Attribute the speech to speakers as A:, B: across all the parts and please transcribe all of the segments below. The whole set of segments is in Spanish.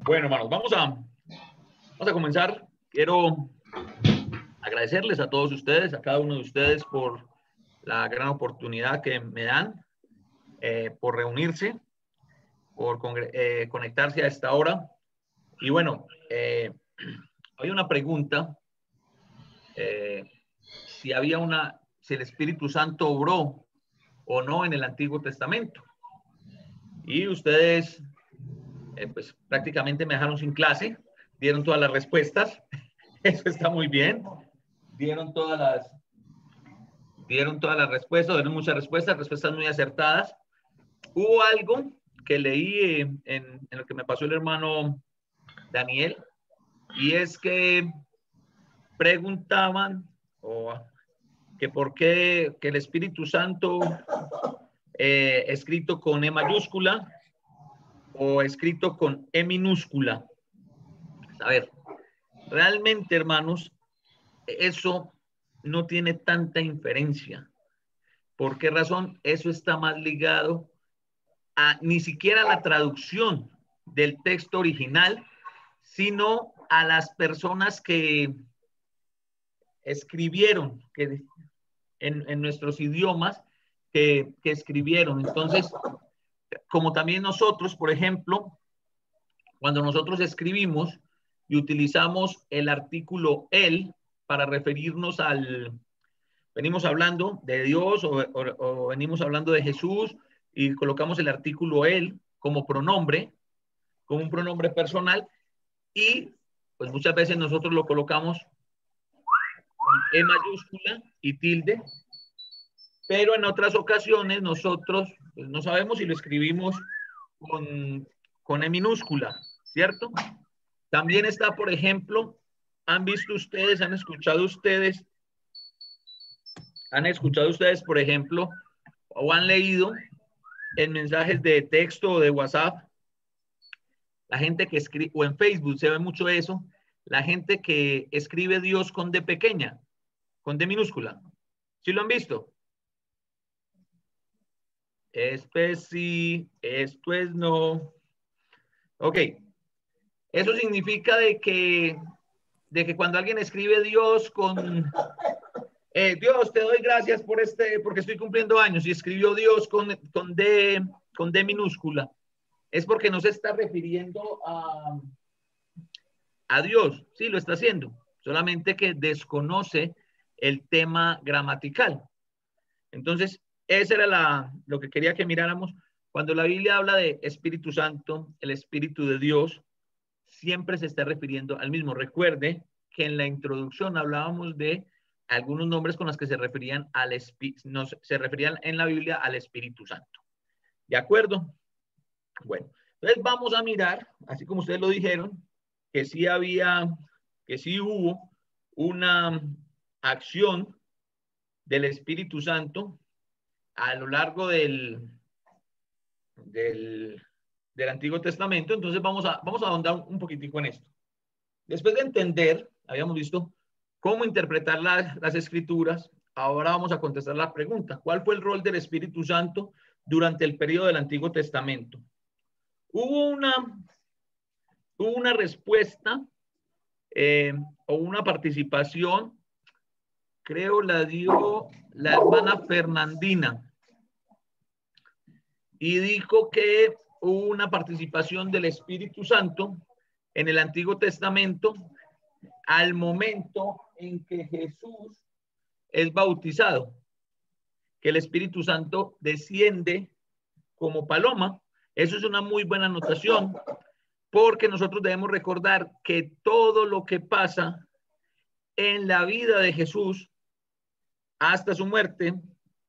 A: Bueno, hermanos, vamos a comenzar. Quiero agradecerles a todos ustedes, a cada uno de ustedes por la gran oportunidad que me dan, por reunirse, por conectarse a esta hora. Y bueno, hay una pregunta, si el Espíritu Santo obró o no en el Antiguo Testamento. Y ustedes, pues prácticamente me dejaron sin clase, dieron todas las respuestas. Eso está muy bien. Dieron todas las respuestas, dieron muchas respuestas muy acertadas. Hubo algo que leí en lo que me pasó el hermano Daniel, y es que preguntaban que por qué que el Espíritu Santo escrito con E mayúscula o escrito con E minúscula. A ver, realmente, hermanos, eso no tiene tanta inferencia. ¿Por qué razón? Eso está más ligado a ni siquiera a la traducción del texto original, sino a las personas que escribieron en nuestros idiomas que escribieron. Entonces, como también nosotros, por ejemplo, cuando nosotros escribimos y utilizamos el artículo él para referirnos venimos hablando de Dios o venimos hablando de Jesús y colocamos el artículo él como pronombre, como un pronombre personal, y pues muchas veces nosotros lo colocamos con E mayúscula y tilde, pero en otras ocasiones nosotros pues, no sabemos si lo escribimos con E minúscula, ¿cierto? También está, por ejemplo, han escuchado ustedes, por ejemplo, o han leído en mensajes de texto o de WhatsApp, la gente que escribe, o en Facebook se ve mucho eso, la gente que escribe Dios con D pequeña, con D minúscula. ¿Sí lo han visto? Esto es no. Ok. Eso significa de que cuando alguien escribe Dios Dios, te doy gracias porque estoy cumpliendo años, y escribió Dios con D minúscula, es porque no se está refiriendo a Dios. Sí, lo está haciendo, solamente que desconoce el tema gramatical. Entonces, ese era lo que quería que miráramos. Cuando la Biblia habla de Espíritu Santo, el Espíritu de Dios, siempre se está refiriendo al mismo. Recuerde que en la introducción hablábamos de algunos nombres con los que se referían se referían en la Biblia al Espíritu Santo. ¿De acuerdo? Bueno, entonces vamos a mirar, así como ustedes lo dijeron, que sí hubo una acción del Espíritu Santo a lo largo del Antiguo Testamento. Entonces vamos a ahondar un poquitico en esto. Después de entender, habíamos visto cómo interpretar las escrituras, ahora vamos a contestar la pregunta: ¿cuál fue el rol del Espíritu Santo durante el periodo del Antiguo Testamento? Hubo una respuesta o una participación, creo la dio la hermana Fernandina, y dijo que hubo una participación del Espíritu Santo en el Antiguo Testamento al momento en que Jesús es bautizado, que el Espíritu Santo desciende como paloma. Eso es una muy buena anotación, porque nosotros debemos recordar que todo lo que pasa en la vida de Jesús hasta su muerte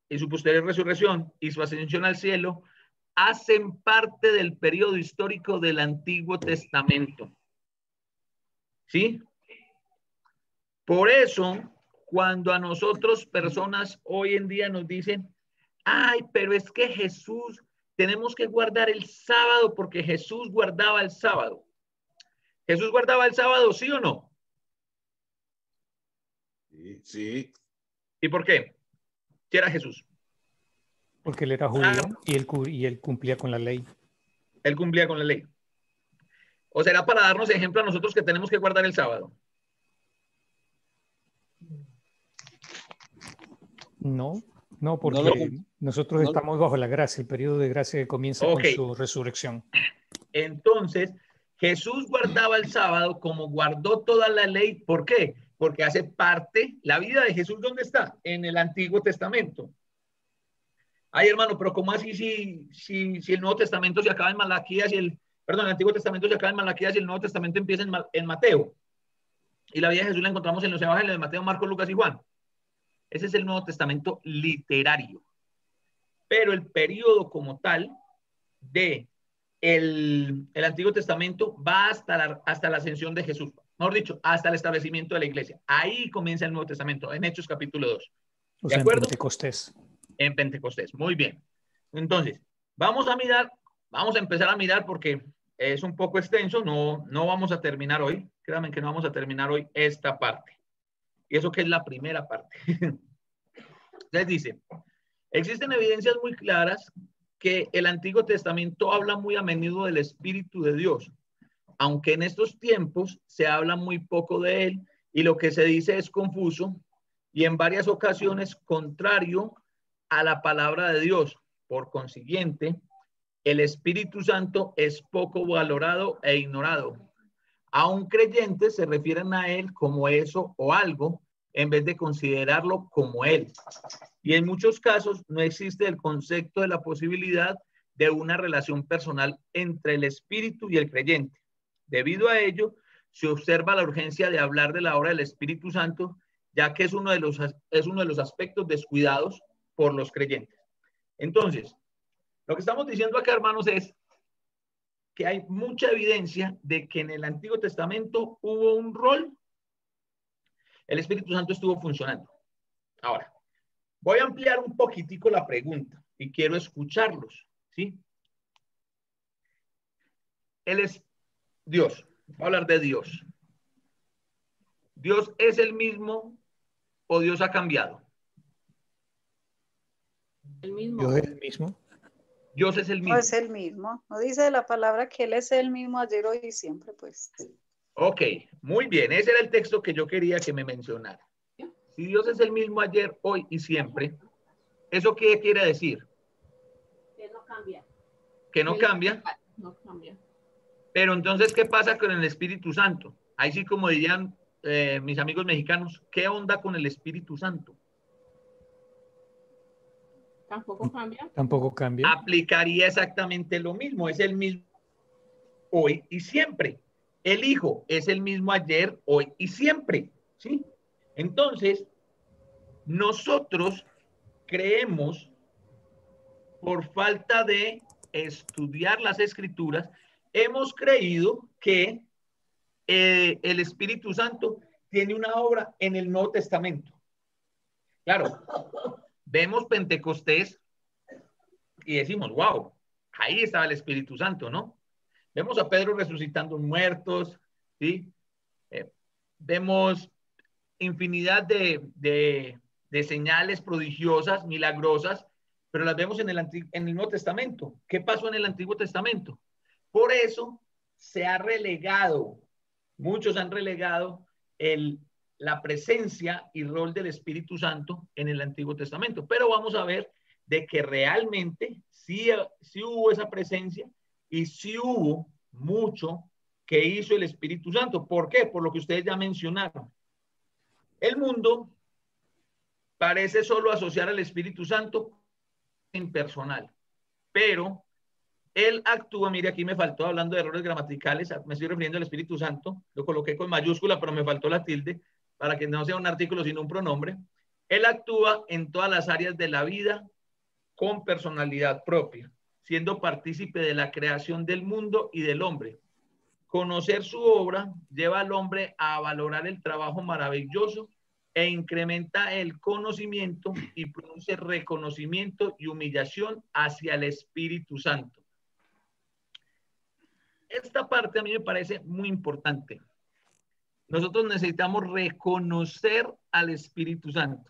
A: y su posterior resurrección y su ascensión al cielo hacen parte del periodo histórico del Antiguo Testamento. ¿Sí? Por eso, cuando a nosotros personas hoy en día nos dicen, ay, pero es que Jesús, tenemos que guardar el sábado porque Jesús guardaba el sábado. ¿Jesús guardaba el sábado, sí o no?
B: Sí.
A: ¿Y por qué? ¿Qué era Jesús?
C: Porque él era judío y él cumplía con la ley.
A: Él cumplía con la ley. ¿O será para darnos ejemplo a nosotros que tenemos que guardar el sábado?
B: No, no,
C: No
B: porque
C: lo,
B: nosotros
C: no-
B: estamos bajo la gracia, el periodo de gracia que comienza
A: Ok,
B: con su resurrección.
A: entonces Jesús guardaba el sábado como guardó toda la ley. ¿Por qué? Porque hace parte, la vida de Jesús, ¿dónde está? En el Antiguo Testamento. Ay, hermano, pero ¿cómo así si el Nuevo Testamento se acaba en Malaquías perdón, el Antiguo Testamento se acaba en Malaquías y el Nuevo Testamento empieza en Mateo? Y la vida de Jesús la encontramos en los evangelios de Mateo, Marcos, Lucas y Juan. Ese es el Nuevo Testamento literario. Pero el periodo como tal de el Antiguo Testamento va hasta la ascensión de Jesús. Mejor dicho, hasta el establecimiento de la iglesia. Ahí comienza el Nuevo Testamento, en Hechos capítulo 2.
B: O
A: ¿De
B: sea, en
A: acuerdo?
B: Pentecostés.
A: En Pentecostés. Muy bien. Entonces, vamos a empezar a mirar porque es un poco extenso, no vamos a terminar hoy. Créanme que no vamos a terminar hoy esta parte. Y eso que es la primera parte. Les dice, existen evidencias muy claras que el Antiguo Testamento habla muy a menudo del Espíritu de Dios, aunque en estos tiempos se habla muy poco de él y lo que se dice es confuso y en varias ocasiones contrario a la palabra de Dios. Por consiguiente, el Espíritu Santo es poco valorado e ignorado. Aún creyentes se refieren a él como eso o algo en vez de considerarlo como él. Y en muchos casos no existe el concepto de la posibilidad de una relación personal entre el espíritu y el creyente. Debido a ello, se observa la urgencia de hablar de la obra del Espíritu Santo, ya que es uno de los aspectos descuidados por los creyentes. Entonces, lo que estamos diciendo acá, hermanos, es que hay mucha evidencia de que en el Antiguo Testamento hubo un rol, el Espíritu Santo estuvo funcionando. Ahora, voy a ampliar un poquitico la pregunta y quiero escucharlos, ¿sí? Él es Dios. Voy a hablar de Dios. ¿Dios es el mismo o Dios ha cambiado?
D: El mismo.
B: Dios es el mismo.
A: Dios es el
E: No
A: mismo.
E: es el mismo. No dice la palabra que Él es el mismo ayer, hoy y siempre, pues.
A: Ok, muy bien. Ese era el texto que yo quería que me mencionara. Si Dios es el mismo ayer, hoy y siempre, ¿eso qué quiere decir?
D: Que no cambia.
A: Que no cambia.
D: No cambia.
A: Pero entonces, ¿qué pasa con el Espíritu Santo? Ahí sí, como dirían mis amigos mexicanos, ¿qué onda con el Espíritu Santo?
D: Tampoco cambia.
B: Tampoco cambia.
A: Aplicaría exactamente lo mismo. Es el mismo hoy y siempre. El Hijo es el mismo ayer, hoy y siempre. ¿Sí? Entonces, nosotros creemos, por falta de estudiar las Escrituras, hemos creído que el Espíritu Santo tiene una obra en el Nuevo Testamento. Claro, vemos Pentecostés y decimos, wow, ahí estaba el Espíritu Santo, ¿no? Vemos a Pedro resucitando muertos, ¿sí? Vemos infinidad de señales prodigiosas, milagrosas, pero las vemos en el Nuevo Testamento. ¿Qué pasó en el Antiguo Testamento? Por eso se ha relegado, muchos han relegado la presencia y rol del Espíritu Santo en el Antiguo Testamento. Pero vamos a ver de que realmente sí hubo esa presencia y sí hubo mucho que hizo el Espíritu Santo. ¿Por qué? Por lo que ustedes ya mencionaron. El mundo parece solo asociar al Espíritu Santo impersonal, pero él actúa, mire, aquí me faltó, hablando de errores gramaticales, me estoy refiriendo al Espíritu Santo, lo coloqué con mayúscula, pero me faltó la tilde, para que no sea un artículo, sino un pronombre. Él actúa en todas las áreas de la vida con personalidad propia, siendo partícipe de la creación del mundo y del hombre. Conocer su obra lleva al hombre a valorar el trabajo maravilloso e incrementa el conocimiento y produce reconocimiento y humillación hacia el Espíritu Santo. Esta parte a mí me parece muy importante. Nosotros necesitamos reconocer al Espíritu Santo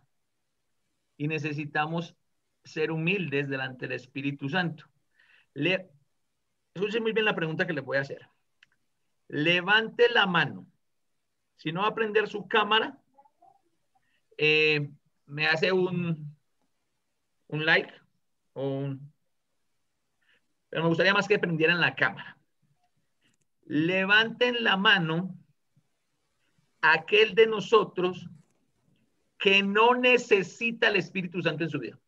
A: y necesitamos ser humildes delante del Espíritu Santo. Escuchen muy bien la pregunta que les voy a hacer. levante la mano. Si no va a prender su cámara, me hace un like pero me gustaría más que prendieran la cámara. Levanten la mano aquel de nosotros que no necesita el Espíritu Santo en su vida.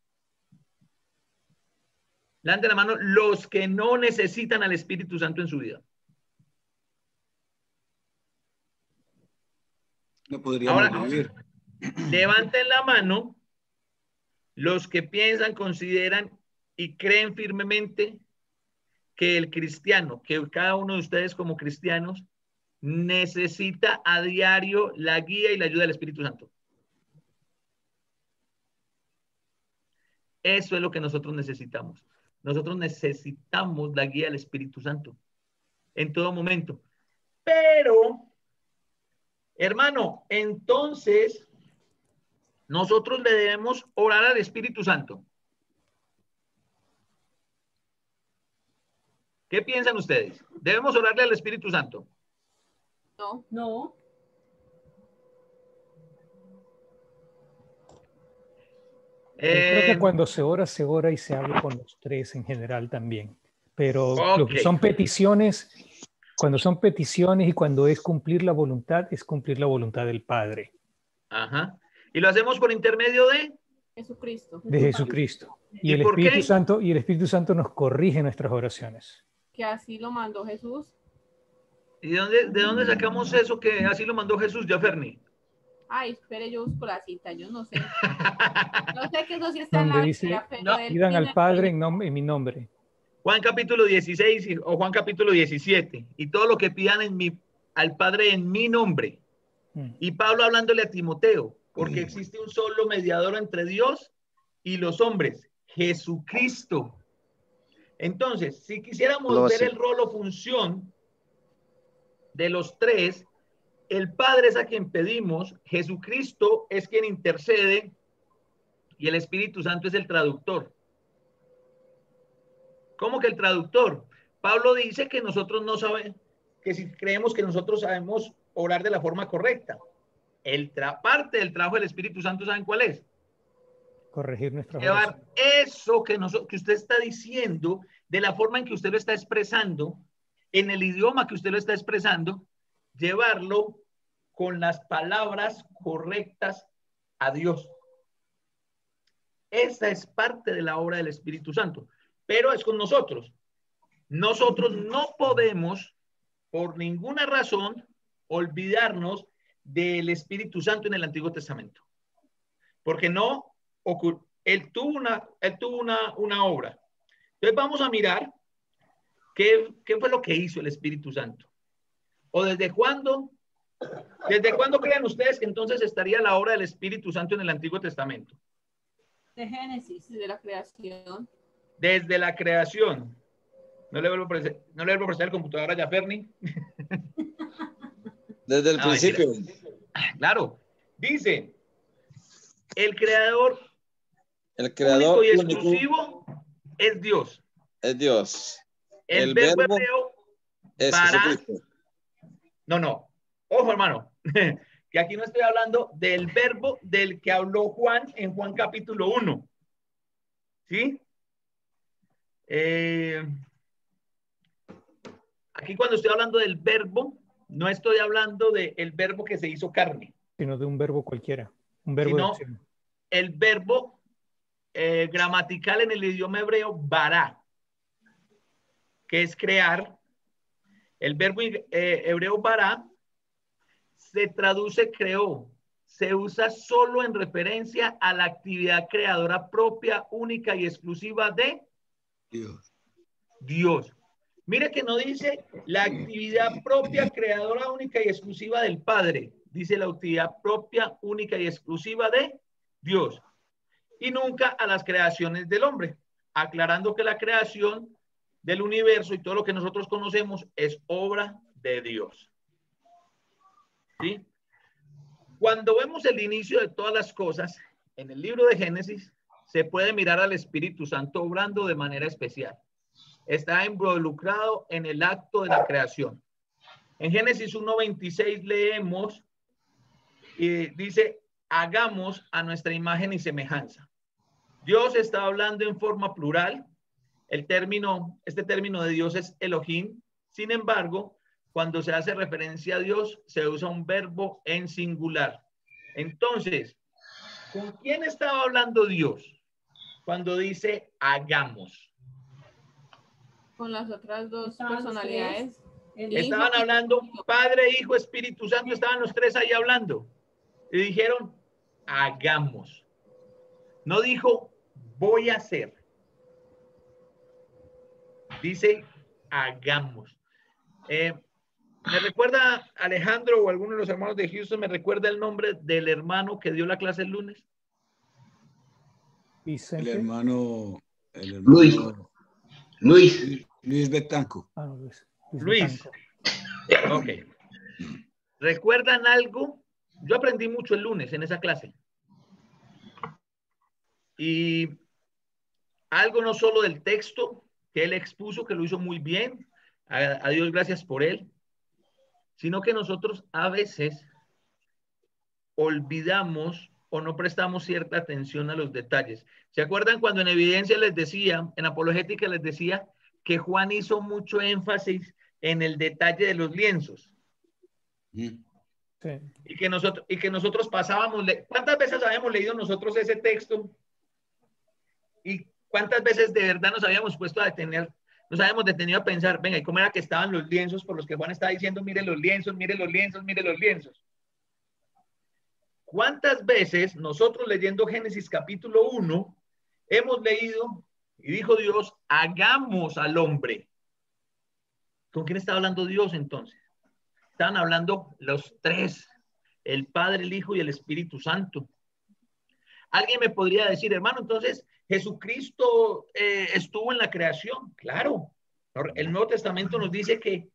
A: Levanten la mano los que no necesitan al Espíritu Santo en su vida.
C: No podríamos vivir.
A: Levanten la mano los que piensan, consideran y creen firmemente que el cristiano, que cada uno de ustedes como cristianos, necesita a diario la guía y la ayuda del Espíritu Santo. Eso es lo que nosotros necesitamos. Nosotros necesitamos la guía del Espíritu Santo en todo momento. Pero, hermano, entonces nosotros le debemos orar al Espíritu Santo. ¿Qué piensan ustedes? ¿Debemos orarle al Espíritu Santo?
D: No. No.
B: Creo que cuando se ora y se habla con los tres en general también. Pero lo que son peticiones, cuando son peticiones y cuando es cumplir la voluntad del Padre.
A: Ajá. ¿Y lo hacemos por intermedio de?
D: Jesucristo.
B: De Jesucristo. Y el Espíritu Santo nos corrige nuestras oraciones.
D: Que así lo mandó Jesús.
A: ¿Y de dónde sacamos eso que así lo mandó Jesús, Jaferni?
D: Ay, espere, yo busco la cita, yo no sé. No sé que eso sí está en la
B: Donde dice,
D: Biblia, pero
B: pidan al Padre en mi nombre.
A: Juan capítulo 16 o Juan capítulo 17. Y todo lo que pidan al Padre en mi nombre. Y Pablo hablándole a Timoteo, porque existe un solo mediador entre Dios y los hombres, Jesucristo. Entonces, si quisiéramos ver el rol o función de los tres, el Padre es a quien pedimos, Jesucristo es quien intercede y el Espíritu Santo es el traductor. ¿Cómo que el traductor? Pablo dice que nosotros no sabemos, que si creemos que nosotros sabemos orar de la forma correcta. Parte del trabajo del Espíritu Santo, ¿saben cuál es?
B: Corregir nuestras
A: llevar eso que usted está diciendo, de la forma en que usted lo está expresando, en el idioma que usted lo está expresando, llevarlo con las palabras correctas a Dios. Esa es parte de la obra del Espíritu Santo, pero es con nosotros. Nosotros no podemos, por ninguna razón, olvidarnos del Espíritu Santo en el Antiguo Testamento, porque él tuvo una obra. Entonces vamos a mirar qué fue lo que hizo el Espíritu Santo. ¿O desde cuándo creen ustedes que entonces estaría la obra del Espíritu Santo en el Antiguo Testamento?
D: De Génesis, de la creación.
A: Desde la creación. No le vuelvo a prestar el computador a Jaferni.
C: Desde el principio.
A: Claro. Dice, el creador
C: único
A: y exclusivo es Dios.
C: Es Dios.
A: El verbo hebreo
C: es
A: para...
C: Jesucristo.
A: No. Ojo, hermano. Que aquí no estoy hablando del verbo del que habló Juan en Juan capítulo 1. ¿Sí? Aquí cuando estoy hablando del verbo, no estoy hablando del verbo que se hizo carne.
B: Sino de un verbo cualquiera. Un verbo de acción.
A: El verbo gramatical en el idioma hebreo, bara, que es crear. El verbo hebreo bara se traduce creó. Se usa solo en referencia a la actividad creadora propia, única y exclusiva de Dios. Mire que no dice la actividad propia, creadora, única y exclusiva del Padre. Dice la actividad propia, única y exclusiva de Dios. Y nunca a las creaciones del hombre. Aclarando que la creación del universo y todo lo que nosotros conocemos es obra de Dios. ¿Sí? Cuando vemos el inicio de todas las cosas, en el libro de Génesis, se puede mirar al Espíritu Santo obrando de manera especial. Está involucrado en el acto de la creación. En Génesis 1:26 leemos y dice, hagamos a nuestra imagen y semejanza. Dios está hablando en forma plural. Este término de Dios es Elohim. Sin embargo, cuando se hace referencia a Dios, se usa un verbo en singular. Entonces, ¿con quién estaba hablando Dios cuando dice hagamos?
D: Con las otras dos personalidades.
A: Estaban hablando Padre, Hijo, Espíritu Santo, estaban los tres ahí hablando. Y dijeron, hagamos. No dijo, voy a hacer. Dice, hagamos. ¿Me recuerda Alejandro o alguno de los hermanos de Houston? ¿Me recuerda el nombre del hermano que dio la clase el lunes?
B: Vicente.
C: El hermano Luis Betanco.
B: Ah,
A: Luis. Ok. ¿Recuerdan algo? Yo aprendí mucho el lunes en esa clase. Y algo no solo del texto que él expuso, que lo hizo muy bien. A Dios gracias por él. Sino que nosotros a veces olvidamos o no prestamos cierta atención a los detalles. ¿Se acuerdan cuando en evidencia les decía, en apologética les decía que Juan hizo mucho énfasis en el detalle de los lienzos?
B: Sí.
A: Y que nosotros pasábamos, ¿cuántas veces habíamos leído nosotros ese texto? ¿Y cuántas veces de verdad nos habíamos puesto a detener? Nos habíamos detenido a pensar, venga, ¿y cómo era que estaban los lienzos por los que Juan está diciendo, mire los lienzos, mire los lienzos, mire los lienzos? ¿Cuántas veces nosotros leyendo Génesis capítulo 1 hemos leído y dijo Dios, hagamos al hombre? ¿Con quién está hablando Dios entonces? Estaban hablando los tres, el Padre, el Hijo y el Espíritu Santo. Alguien me podría decir, hermano, entonces Jesucristo estuvo en la creación. Claro, el Nuevo Testamento nos dice que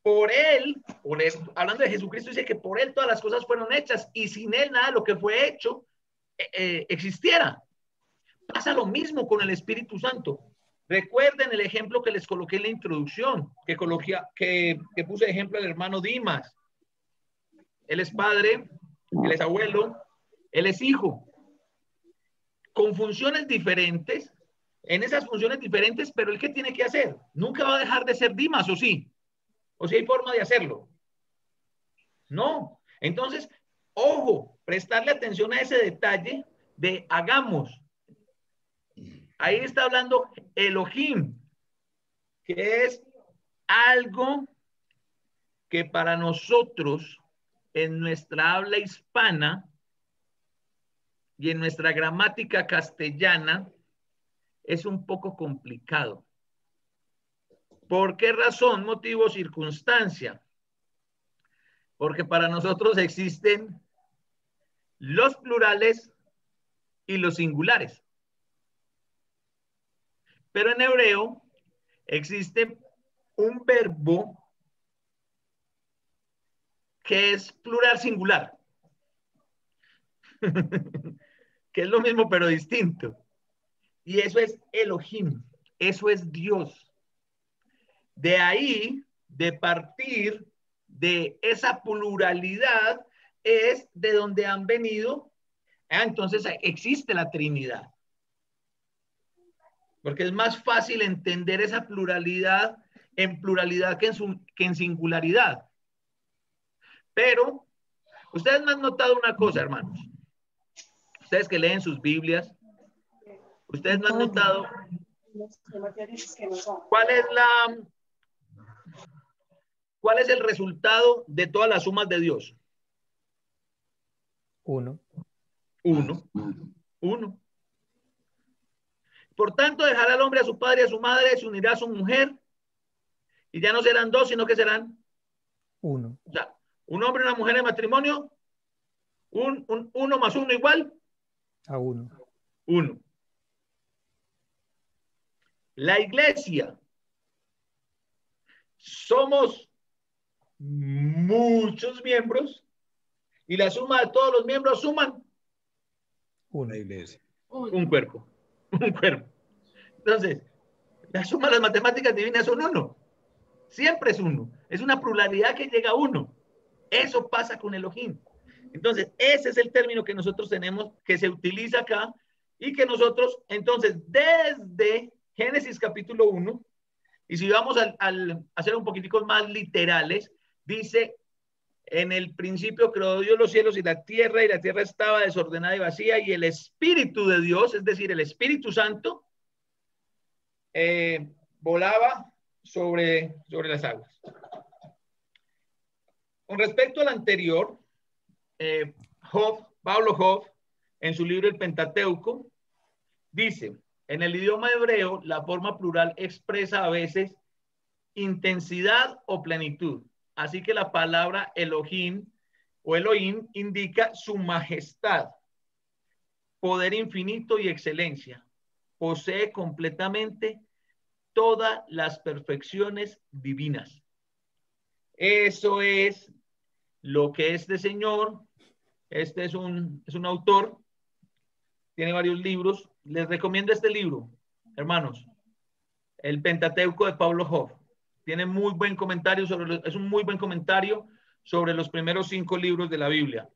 A: por él, hablando de Jesucristo, dice que por él todas las cosas fueron hechas y sin él nada de lo que fue hecho existiera. Pasa lo mismo con el Espíritu Santo. Recuerden el ejemplo que les coloqué en la introducción, que puse de ejemplo el hermano Dimas. Él es padre, él es abuelo, él es hijo. Con funciones diferentes, en esas funciones diferentes, pero ¿el qué tiene que hacer? Nunca va a dejar de ser Dimas, ¿o sí? ¿O si hay forma de hacerlo? No. Entonces, ojo, prestarle atención a ese detalle de hagamos. Ahí está hablando Elohim, que es algo que para nosotros, en nuestra habla hispana y en nuestra gramática castellana, es un poco complicado. ¿Por qué razón, motivo, circunstancia? Porque para nosotros existen los plurales y los singulares. Pero en hebreo existe un verbo que es plural singular. Que es lo mismo pero distinto. Y eso es Elohim. Eso es Dios. De ahí, de partir de esa pluralidad, es de donde han venido. Entonces existe la Trinidad. Porque es más fácil entender esa pluralidad en pluralidad que en singularidad. Pero ustedes me han notado una cosa, hermanos. Ustedes que leen sus Biblias, ustedes me han notado cuál es el resultado de todas las sumas de Dios.
B: Uno.
A: Por tanto, dejará al hombre a su padre y a su madre, se unirá a su mujer, y ya no serán dos, sino que serán
B: uno.
A: O sea, un hombre y una mujer en matrimonio, uno más uno igual
B: a uno.
A: Uno. La iglesia. Somos muchos miembros y la suma de todos los miembros suman
B: Una
C: iglesia.
A: Un cuerpo. Un cuerpo. Entonces, la suma de las matemáticas divinas son uno. Siempre es uno. Es una pluralidad que llega a uno. Eso pasa con Elohim. Entonces, ese es el término que nosotros tenemos, que se utiliza acá, y que nosotros, entonces, desde Génesis capítulo 1, y si vamos al hacer un poquitico más literales, dice, en el principio creó Dios los cielos y la tierra estaba desordenada y vacía, y el Espíritu de Dios, es decir, el Espíritu Santo, volaba sobre las aguas. Con respecto al anterior, Pablo Hoff, en su libro El Pentateuco, dice, en el idioma hebreo, la forma plural expresa a veces intensidad o plenitud. Así que la palabra Elohim o Elohim indica su majestad, poder infinito y excelencia. Posee completamente todas las perfecciones divinas. Eso es lo que este señor, este es un autor, tiene varios libros. Les recomiendo este libro, hermanos, El Pentateuco de Pablo Hoff. Tiene muy buen comentario es un muy buen comentario sobre los primeros 5 libros de la Biblia.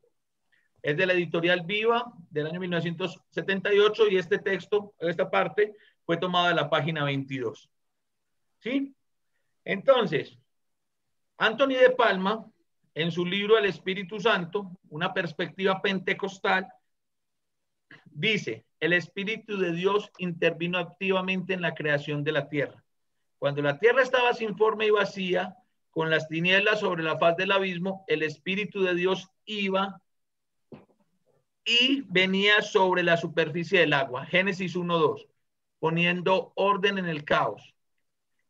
A: Es de la editorial Viva del año 1978 y este texto, esta parte, fue tomada de la página 22. ¿Sí? Entonces, Anthony de Palma, en su libro El Espíritu Santo, una perspectiva pentecostal, dice, el Espíritu de Dios intervino activamente en la creación de la tierra. Cuando la tierra estaba sin forma y vacía, con las tinieblas sobre la faz del abismo, el Espíritu de Dios iba y venía sobre la superficie del agua. Génesis 1:2, poniendo orden en el caos.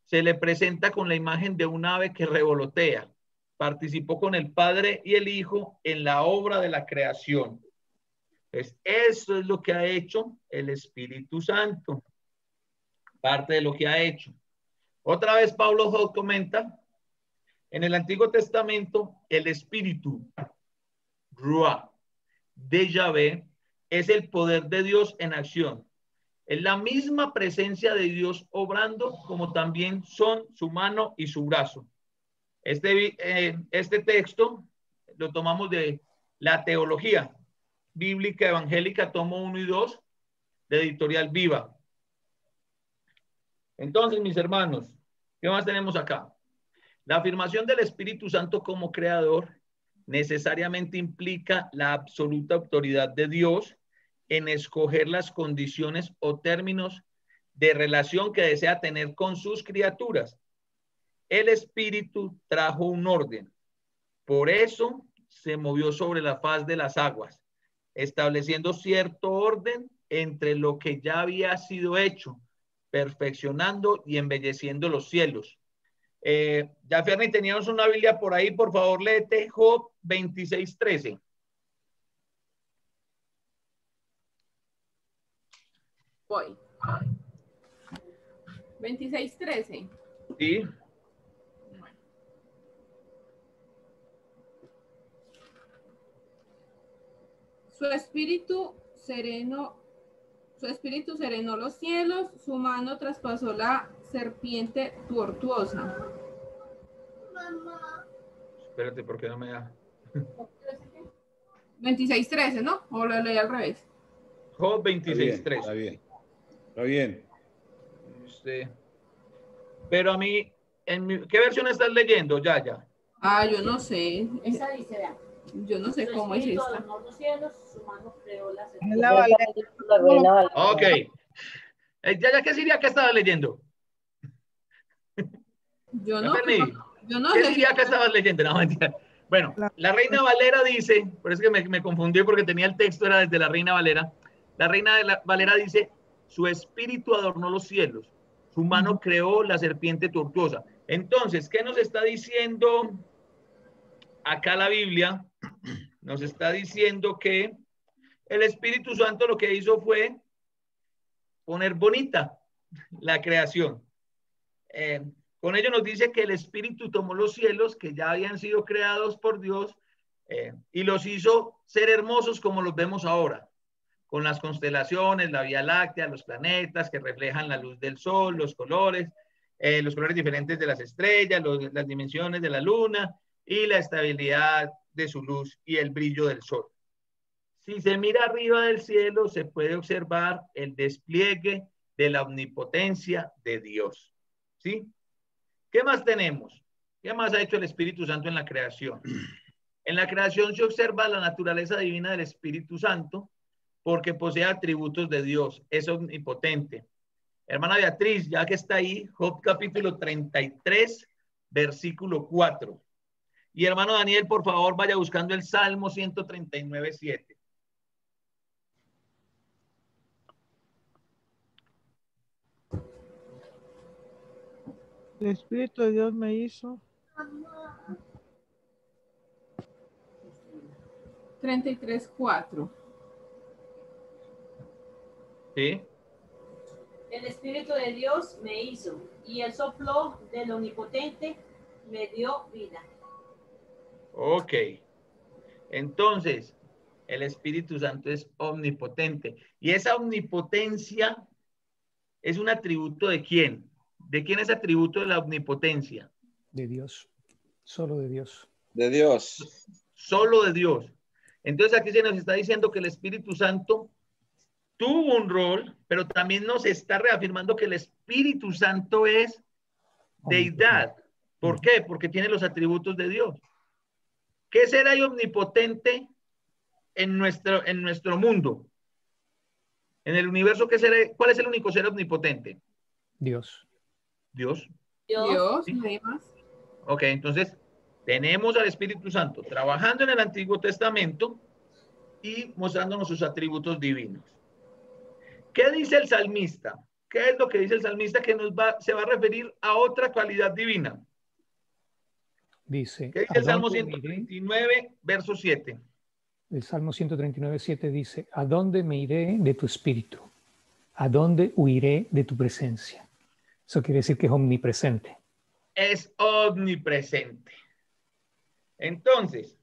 A: Se le presenta con la imagen de un ave que revolotea. Participó con el Padre y el Hijo en la obra de la creación. Pues eso es lo que ha hecho el Espíritu Santo. Parte de lo que ha hecho. Otra vez Pablo Hoff comenta, en el Antiguo Testamento, el Espíritu, Ruach, de Yahvé, es el poder de Dios en acción. Es la misma presencia de Dios obrando, como también son su mano y su brazo. Este texto lo tomamos de la Teología Bíblica Evangélica, tomo 1 y 2, de Editorial Viva. Entonces, mis hermanos, ¿qué más tenemos acá? La afirmación del Espíritu Santo como creador necesariamente implica la absoluta autoridad de Dios en escoger las condiciones o términos de relación que desea tener con sus criaturas. El Espíritu trajo un orden. Por eso se movió sobre la faz de las aguas, estableciendo cierto orden entre lo que ya había sido hecho, perfeccionando y embelleciendo los cielos. Ya, Ferni, teníamos una Biblia por ahí, por favor, léete Job 26:13.
D: Voy. 26:13.
A: Sí.
D: Bueno. Su espíritu serenó los cielos, su mano traspasó la serpiente tortuosa.
A: Espérate, ¿por qué no me da?
D: 26:13, ¿no? O lo leí al revés.
A: Job 26:13.
C: Está bien. Está bien.
A: Pero a mí, ¿qué versión estás leyendo? Ya.
D: Ah, yo no sé.
F: Esa dice, vea.
D: Yo no sé cómo es esta.
F: Los cielos, su mano creó la
E: Es la Valera.
A: Ok. Ya, ¿qué sería que estabas leyendo?
D: Yo no
A: ¿Qué
D: sé.
A: sería que estabas leyendo? No, mentira. Bueno, la Reina Valera dice, por eso que me confundí porque tenía el texto, era desde la Reina Valera. La Reina Valera dice, su espíritu adornó los cielos, su mano creó la serpiente tortuosa. Entonces, ¿qué nos está diciendo acá la Biblia? Nos está diciendo que el Espíritu Santo lo que hizo fue poner bonita la creación. Con ello nos dice que el Espíritu tomó los cielos que ya habían sido creados por Dios y los hizo ser hermosos como los vemos ahora, con las constelaciones, la Vía Láctea, los planetas que reflejan la luz del sol, los colores. los colores diferentes de las estrellas, las dimensiones de la luna y la estabilidad de su luz y el brillo del sol. Si se mira arriba del cielo, se puede observar el despliegue de la omnipotencia de Dios. ¿Sí? ¿Qué más tenemos? ¿Qué más ha hecho el Espíritu Santo en la creación? En la creación se observa la naturaleza divina del Espíritu Santo porque posee atributos de Dios, es omnipotente. Hermana Beatriz, ya que está ahí, Job capítulo 33, versículo 4. Y hermano Daniel, por favor, vaya buscando el Salmo 139, 7.
G: El Espíritu de Dios me hizo.
D: 33, 4.
A: ¿Sí?
F: El Espíritu de Dios me hizo, y el soplo del Omnipotente me dio vida.
A: Ok. Entonces, el Espíritu Santo es omnipotente. Y esa omnipotencia es un atributo ¿de quién? ¿De quién es atributo de la omnipotencia?
B: De Dios. Solo de Dios.
C: De Dios.
A: Solo de Dios. Entonces aquí se nos está diciendo que el Espíritu Santo tuvo un rol, pero también nos está reafirmando que el Espíritu Santo es deidad. ¿Por qué? Porque tiene los atributos de Dios. ¿Qué ser hay omnipotente en nuestro mundo? En el universo, ¿cuál es el único ser omnipotente?
B: Dios.
A: Dios.
D: Dios,
A: ¿Sí?
D: no hay más.
A: Ok, entonces tenemos al Espíritu Santo trabajando en el Antiguo Testamento y mostrándonos sus atributos divinos. ¿Qué dice el salmista? ¿Qué es lo que dice el salmista que se va a referir a otra cualidad divina?
B: Dice,
A: ¿qué dice el Salmo 139, verso 7?
B: El Salmo 139, 7 dice, ¿a dónde me iré de tu espíritu? ¿A dónde huiré de tu presencia? Eso quiere decir que es omnipresente.
A: Es omnipresente. Entonces,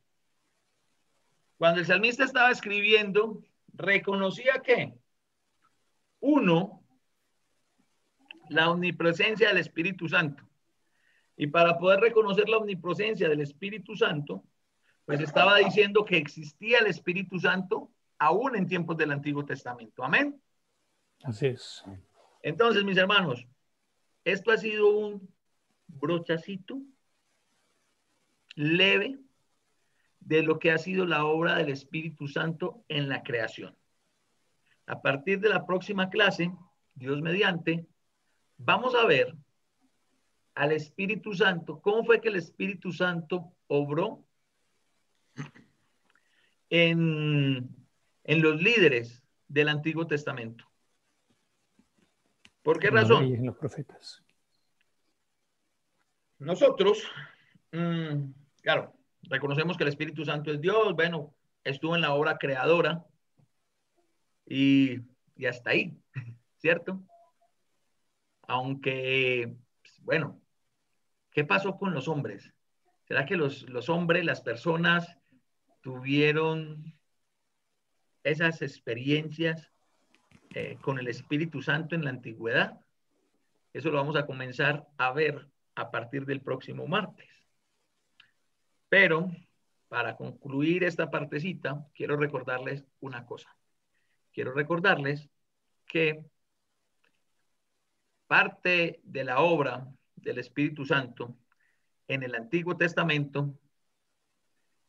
A: cuando el salmista estaba escribiendo, reconocía que, uno, la omnipresencia del Espíritu Santo. Y para poder reconocer la omnipresencia del Espíritu Santo, pues estaba diciendo que existía el Espíritu Santo aún en tiempos del Antiguo Testamento. Amén.
B: Así es.
A: Entonces, mis hermanos, esto ha sido un brochacito leve de lo que ha sido la obra del Espíritu Santo en la creación. A partir de la próxima clase, Dios mediante, vamos a ver al Espíritu Santo, cómo fue que el Espíritu Santo obró en los líderes del Antiguo Testamento. ¿Por qué razón?
B: En los profetas.
A: Nosotros, claro, reconocemos que el Espíritu Santo es Dios, bueno, estuvo en la obra creadora y hasta ahí, ¿cierto? Aunque, bueno, ¿qué pasó con los hombres? ¿Será que los hombres, las personas, tuvieron esas experiencias con el Espíritu Santo en la antigüedad? Eso lo vamos a comenzar a ver a partir del próximo martes. Pero para concluir esta partecita, quiero recordarles una cosa. Quiero recordarles que parte de la obra del Espíritu Santo en el Antiguo Testamento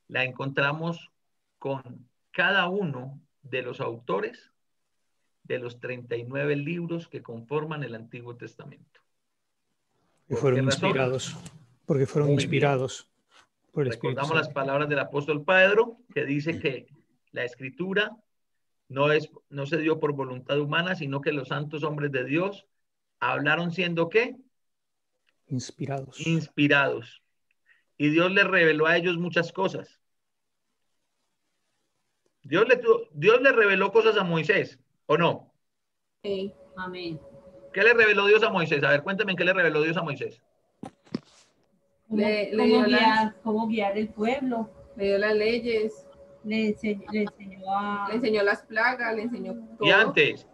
A: la encontramos con cada uno de los autores de los 39 libros que conforman el Antiguo Testamento.
B: Y fueron inspirados. Porque fueron inspirados por el Espíritu
A: Recordamos
B: Santo.
A: las palabras del apóstol Pedro, que dice que la escritura no se dio por voluntad humana, sino que los santos hombres de Dios hablaron siendo ¿qué?
B: Inspirados.
A: Inspirados. Y Dios les reveló a ellos muchas cosas. Dios le reveló cosas a Moisés, ¿o no?
D: Sí.
F: Amén.
A: ¿Qué le reveló Dios a Moisés? A ver, cuéntame qué le reveló Dios a Moisés.
F: ¿Cómo guiar el pueblo?
D: Le dio las leyes,
F: Le enseñó
D: le enseñó las plagas, le enseñó todo.
A: Y antes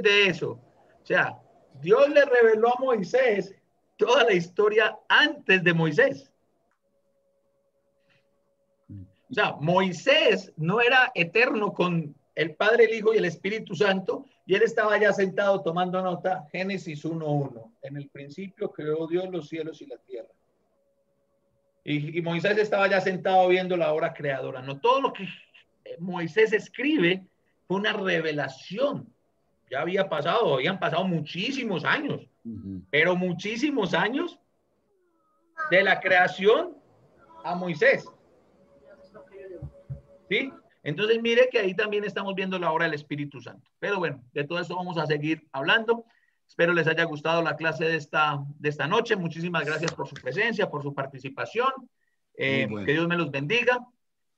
A: de eso, o sea, Dios le reveló a Moisés toda la historia antes de Moisés. O sea, Moisés no era eterno con el Padre, el Hijo y el Espíritu Santo, y él estaba ya sentado tomando nota. Génesis 1:1. En el principio creó Dios los cielos y la tierra. Y Moisés estaba ya sentado viendo la obra creadora. No todo lo que Moisés escribe fue una revelación. Ya había pasado, habían pasado muchísimos años, pero muchísimos años de la creación a Moisés. ¿Sí? Entonces mire que ahí también estamos viendo la obra del Espíritu Santo. Pero bueno, de todo eso vamos a seguir hablando. Espero les haya gustado la clase de esta noche. Muchísimas gracias por su presencia, por su participación.
C: Bueno.
A: Que Dios me los bendiga.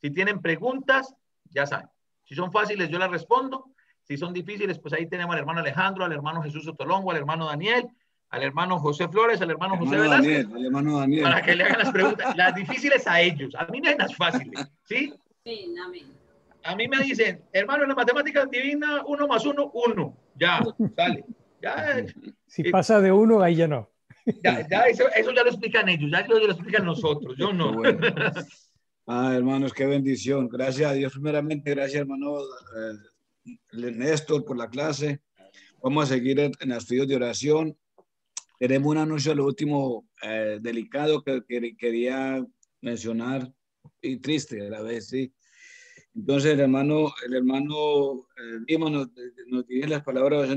A: Si tienen preguntas, ya saben. Si son fáciles, yo las respondo. Si son difíciles, pues ahí tenemos al hermano Alejandro, al hermano Jesús Sotolongo, al hermano Daniel, al hermano José Flores, al hermano José Velázquez.
C: El hermano Daniel.
A: Para que le hagan las preguntas. Las difíciles a ellos. A mí me dan las fáciles. ¿Sí?
F: Sí, amén.
A: A mí me dicen, hermano, en la matemática divina, 1 más 1, 1. Ya, sale. Ya,
B: si pasa de 1, ahí ya no.
A: Ya eso ya lo explican ellos, ya lo explican nosotros, yo no.
C: Bueno. Hermanos, qué bendición. Gracias a Dios primeramente, gracias hermano Néstor por la clase. Vamos a seguir en los estudios de oración. Tenemos un anuncio al último delicado que quería mencionar y triste a la vez, sí. Entonces el hermano Lima nos dirige las palabras de